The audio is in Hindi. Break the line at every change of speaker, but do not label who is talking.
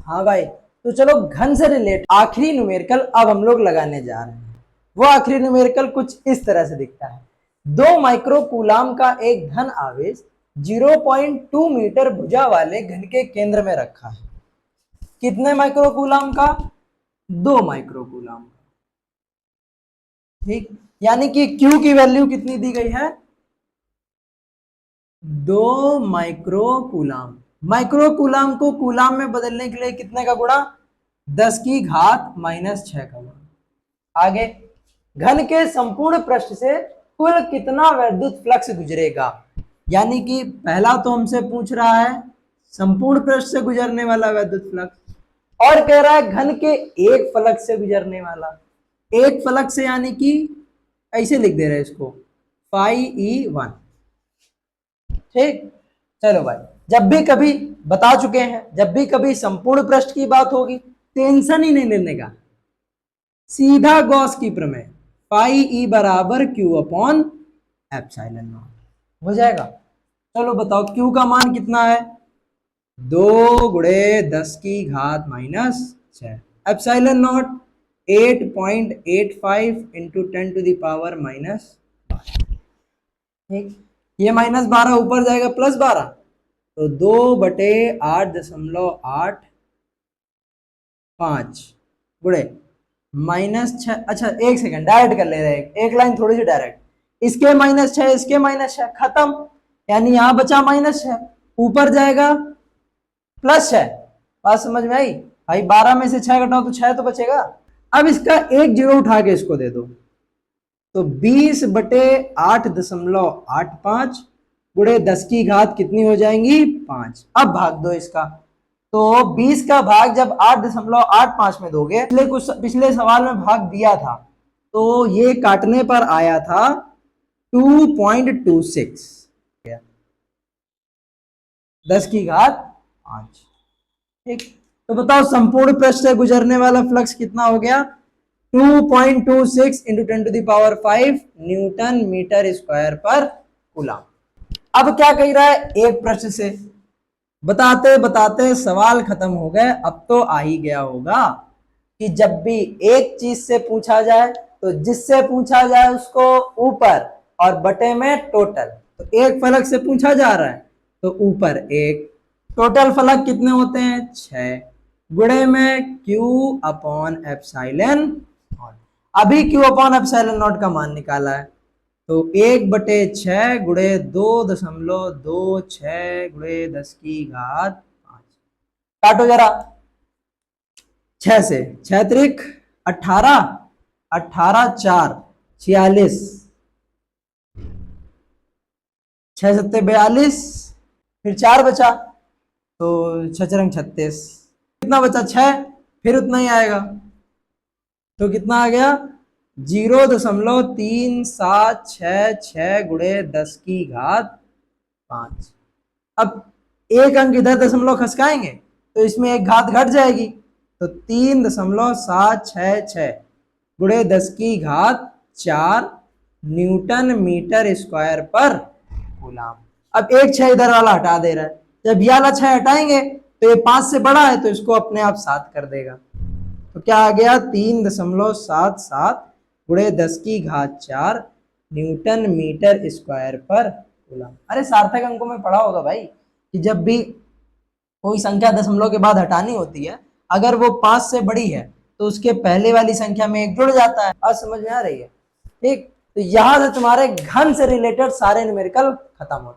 हाँ भाई, तो चलो घन से रिलेट आखिरी न्यूमेरिकल अब हम लोग लगाने जा रहे हैं। वो आखिरी न्यूमेरिकल कुछ इस तरह से दिखता है। 2 माइक्रो कूलाम का एक धन आवेश 0.2 मीटर भुजा वाले घन के केंद्र में रखा है। कितने माइक्रो कूलाम का? 2 माइक्रो कूलाम का। ठीक, यानी कि Q की वैल्यू कितनी दी गई है? 2 माइक्रो कूलाम। माइक्रो कूलाम को कूलाम में बदलने के लिए कितने का गुणा? 10 की घात -6 का गुणा। आगे, घन के संपूर्ण पृष्ठ से कुल कितना वैद्युत फ्लक्स गुजरेगा? यानी कि पहला तो हमसे पूछ रहा है संपूर्ण पृष्ठ से गुजरने वाला वैद्युत फ्लक्स, और कह रहा है घन के एक फलक से गुजरने वाला। एक फलक से यानी कि ऐसे लिख दे रहे हैं इसको, φE1। ठीक, चलो भाई, जब भी कभी बता चुके हैं, जब भी कभी संपूर्ण पृष्ठ की बात होगी टेंशन ही नहीं लेने का, सीधा गॉस की प्रमेय, φE बराबर Q/ε0 हो जाएगा। चलो बताओ Q का मान कितना है? 2 गुणे 10 की घात -6, ε0 8.85 इंटू 10⁻⁻⁻। ठीक, ये -12 ऊपर जाएगा +12, तो 2/8.85 गुणे -6। अच्छा एक सेकंड, डायरेक्ट कर ले रहे हैं, एक लाइन थोड़ी सी डायरेक्ट, इसके -6 इसके -6 खत्म, यानी यहां बचा -6, ऊपर जाएगा +6। बात समझ में आई भाई? 12 में से 6 घटाओ तो 6 तो बचेगा। अब इसका एक जीरो उठा के इसको दे दो, तो 20/8.85 गुणे 10 की घात कितनी हो जाएंगी? 5। अब भाग दो इसका, तो 20 का भाग जब 8.85 में दोगे, पिछले सवाल में भाग दिया था, तो ये काटने पर आया था 2.26, 10 की घात 5। ठीक, तो बताओ संपूर्ण पृष्ठ से गुजरने वाला फ्लक्स कितना हो गया? 2.26 इंटू 10⁵ न्यूटन मीटर स्क्वायर पर कूलम। अब क्या कह रहा है? एक पृष्ठ से, बताते बताते सवाल खत्म हो गए। अब तो आ ही गया होगा कि जब भी एक चीज से पूछा जाए तो जिससे पूछा जाए उसको ऊपर और बटे में टोटल। तो एक फलक से पूछा जा रहा है तो ऊपर एक, टोटल फलक कितने होते हैं? 6, गुणे में Q/ε0। अभी Q/ε0 का मान निकाला है, तो 1/6 गुणे 2.26 गुणे 10 की घात 5। काटो जरा, 6 से 6 त्रिक 18, 18 4 46, 6 7 42, फिर 4 बचा, तो 6 4 36, कितना बचा? 6, फिर उतना ही आएगा, तो कितना आ गया? 0.3766 गुणे 10 की घात 5। अब एक अंक इधर दशमलव खसकाएंगे तो इसमें एक घात घट जाएगी, तो 3.766 गुणे 10 की घात 4 न्यूटन मीटर स्क्वायर पर कूलम। अब एक 6 इधर वाला हटा दे रहा है, जब ये वाला 6 हटाएंगे तो ये 5 से बड़ा है, तो इसको अपने आप 7 कर देगा। तो क्या आ गया? 3.77 गुणे 10 की घात 4 न्यूटन मीटर स्क्वायर पर कूलम। अरे सार्थक अंकों में पढ़ा होगा भाई कि जब भी कोई संख्या दशमलव के बाद हटानी होती है, अगर वो 5 से बड़ी है तो उसके पहले वाली संख्या में एक जुड़ जाता है। आज समझ में आ रही है? ठीक, तो यहां से तुम्हारे घन से रिलेटेड सारे न्यूमेरिकल खत्म होते हैं।